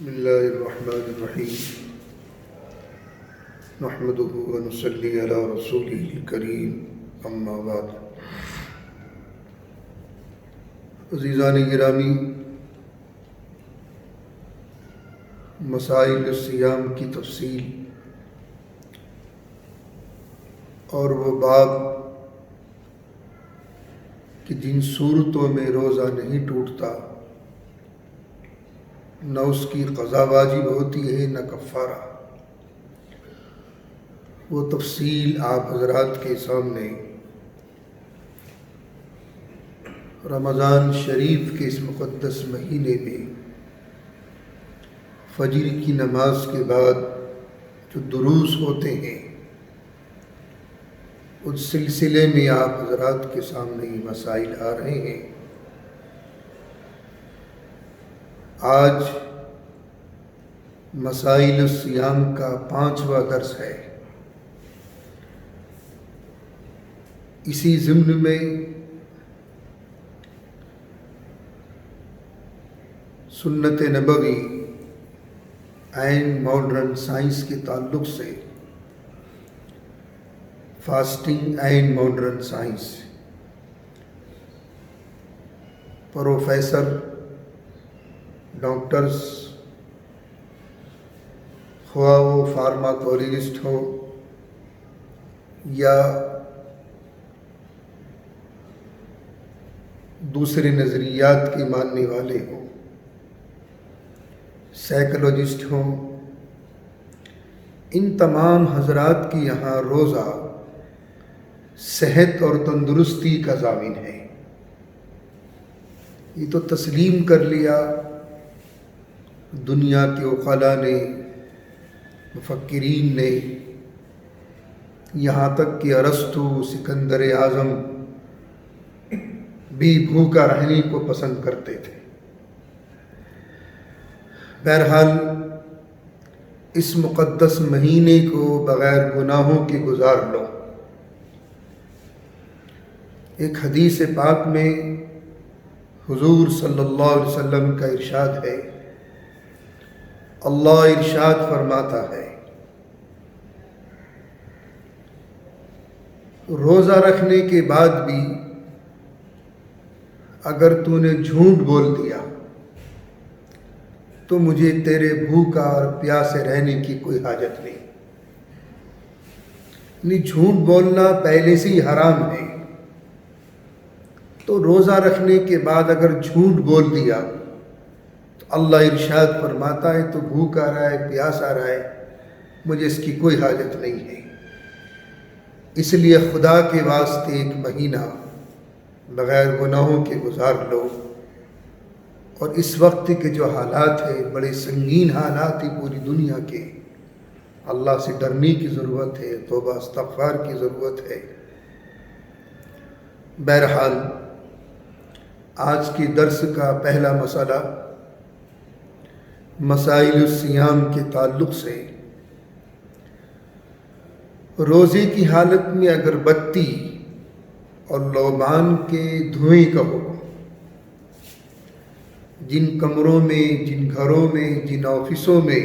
بسم اللہ الرحمن الرحیم نحمده ونصلی علی رسولہ الکریم اما بعد۔ عزیزان گرامی، مسائل الصیام کی تفصیل اور وہ باب کہ جن صورتوں میں روزہ نہیں ٹوٹتا، نہ اس کی قضا واجب ہوتی ہے نہ کفارہ، وہ تفصیل آپ حضرات کے سامنے رمضان شریف کے اس مقدس مہینے میں فجر کی نماز کے بعد جو دروس ہوتے ہیں، اس سلسلے میں آپ حضرات کے سامنے یہ مسائل آ رہے ہیں۔ آج مسائل الصیام کا 5واں درس ہے۔ اسی ضمن میں سنت نبوی اینڈ ماڈرن سائنس کے تعلق سے fasting and modern science professor, doctors, خواہ وہ فارماکولوجسٹ ہو یا دوسرے نظریات کے ماننے والے ہوں، سائیکولوجسٹ ہوں، ان تمام حضرات کی یہاں روزہ صحت اور تندرستی کا ضامن ہے۔ یہ تو تسلیم کر لیا دنیا کے عقلاء نے، مفکرین نے، یہاں تک کہ ارسطو، سکندر اعظم بھی بھوکا رہنے کو پسند کرتے تھے۔ بہرحال اس مقدس مہینے کو بغیر گناہوں کے گزار لو۔ ایک حدیث پاک میں حضور صلی اللہ علیہ وسلم کا ارشاد ہے، اللہ ارشاد فرماتا ہے، روزہ رکھنے کے بعد بھی اگر تو نے جھوٹ بول دیا تو مجھے تیرے بھوکا اور پیاسے رہنے کی کوئی حاجت نہیں۔ یعنی جھوٹ بولنا پہلے سے ہی حرام ہے، تو روزہ رکھنے کے بعد اگر جھوٹ بول دیا تو اللہ ارشاد فرماتا ہے تو بھوکا رہا ہے، پیاسا رہا ہے، مجھے اس کی کوئی حاجت نہیں ہے۔ اس لیے خدا کے واسطے ایک مہینہ بغیر گناہوں کے گزار لو۔ اور اس وقت کے جو حالات ہیں، بڑے سنگین حالات ہیں پوری دنیا کے، اللہ سے ڈرنے کی ضرورت ہے، توبہ استغفار کی ضرورت ہے۔ بہرحال آج کے درس کا پہلا مسئلہ مسائل الصیام کے تعلق سے، روزے کی حالت میں اگر بتی اور لوبان کے دھوئیں کا حکم، جن کمروں میں، جن گھروں میں، جن آفسوں میں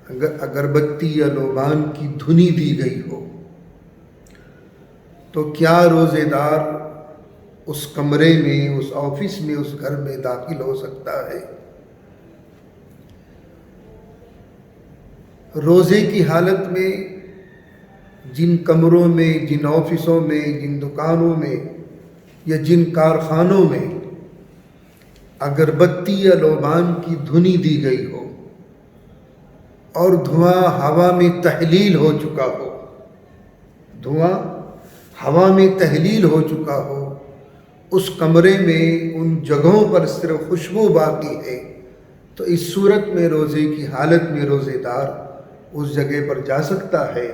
اگر اگربتی یا لوبان کی دھنی دی گئی ہو تو کیا روزے دار اس کمرے میں، اس آفس میں، اس گھر میں داخل ہو سکتا ہے؟ روزے کی حالت میں جن کمروں میں، جن آفسوں میں، جن دکانوں میں یا جن کارخانوں میں اگربتی یا لوبان کی دھنی دی گئی ہو اور دھواں ہوا میں تحلیل ہو چکا ہو، دھواں ہوا میں تحلیل ہو چکا ہو، اس کمرے میں ان جگہوں پر صرف خوشبو باقی ہے، تو اس صورت میں روزے کی حالت میں روزے دار اس جگہ پر جا سکتا ہے۔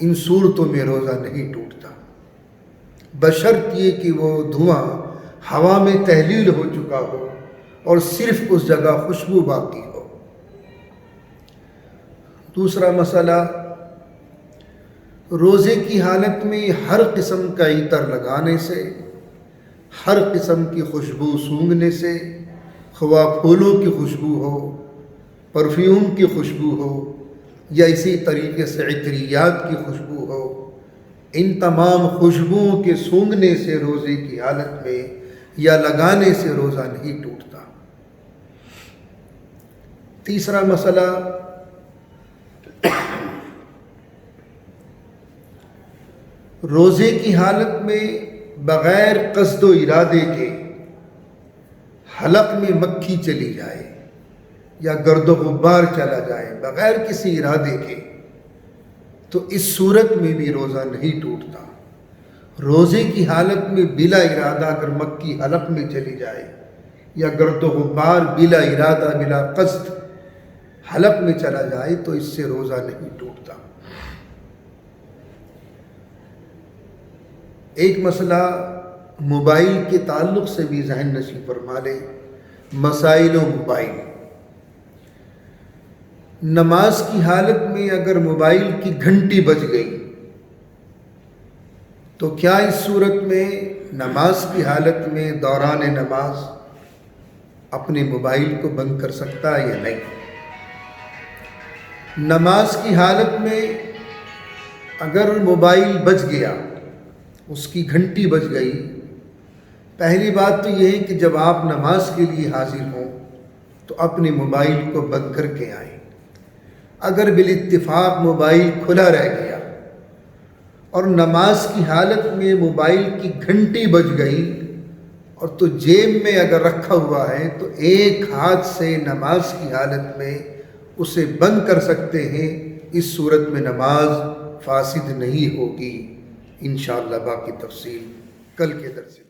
ان صورتوں میں روزہ نہیں ٹوٹتا، بشرط یہ کہ وہ دھواں ہوا میں تحلیل ہو چکا ہو اور صرف اس جگہ خوشبو باقی ہو۔ دوسرا مسئلہ، روزے کی حالت میں ہر قسم کا عطر لگانے سے، ہر قسم کی خوشبو سونگھنے سے، خواہ پھولوں کی خوشبو ہو، پرفیوم کی خوشبو ہو، یا اسی طریقے سے عطریات کی خوشبو ہو، ان تمام خوشبوؤں کے سونگھنے سے روزے کی حالت میں یا لگانے سے روزہ نہیں ٹوٹتا۔ تیسرا مسئلہ، روزے کی حالت میں بغیر قصد و ارادے کے حلق میں مکھی چلی جائے یا گرد و غبار چلا جائے بغیر کسی ارادے کے، تو اس صورت میں بھی روزہ نہیں ٹوٹتا۔ روزے کی حالت میں بلا ارادہ اگر مکھی حلق میں چلی جائے یا گرد و غبار بلا ارادہ بلا قصد حلق میں چلا جائے تو اس سے روزہ نہیں ٹوٹتا۔ ایک مسئلہ موبائل کے تعلق سے بھی ذہن نشین فرما لیں، مسائل و موبائل۔ نماز کی حالت میں اگر موبائل کی گھنٹی بج گئی تو کیا اس صورت میں نماز کی حالت میں دوران نماز اپنے موبائل کو بند کر سکتا ہے یا نہیں؟ نماز کی حالت میں اگر موبائل بج گیا، اس کی گھنٹی بج گئی، پہلی بات تو یہ ہے کہ جب آپ نماز کے لیے حاضر ہوں تو اپنے موبائل کو بند کر کے آئیں۔ اگر بالاتفاق موبائل کھلا رہ گیا اور نماز کی حالت میں موبائل کی گھنٹی بج گئی اور تو جیب میں اگر رکھا ہوا ہے تو ایک ہاتھ سے نماز کی حالت میں اسے بند کر سکتے ہیں، اس صورت میں نماز فاسد نہیں ہوگی۔ انشاءاللہ باقی تفصیل کل کے درس میں۔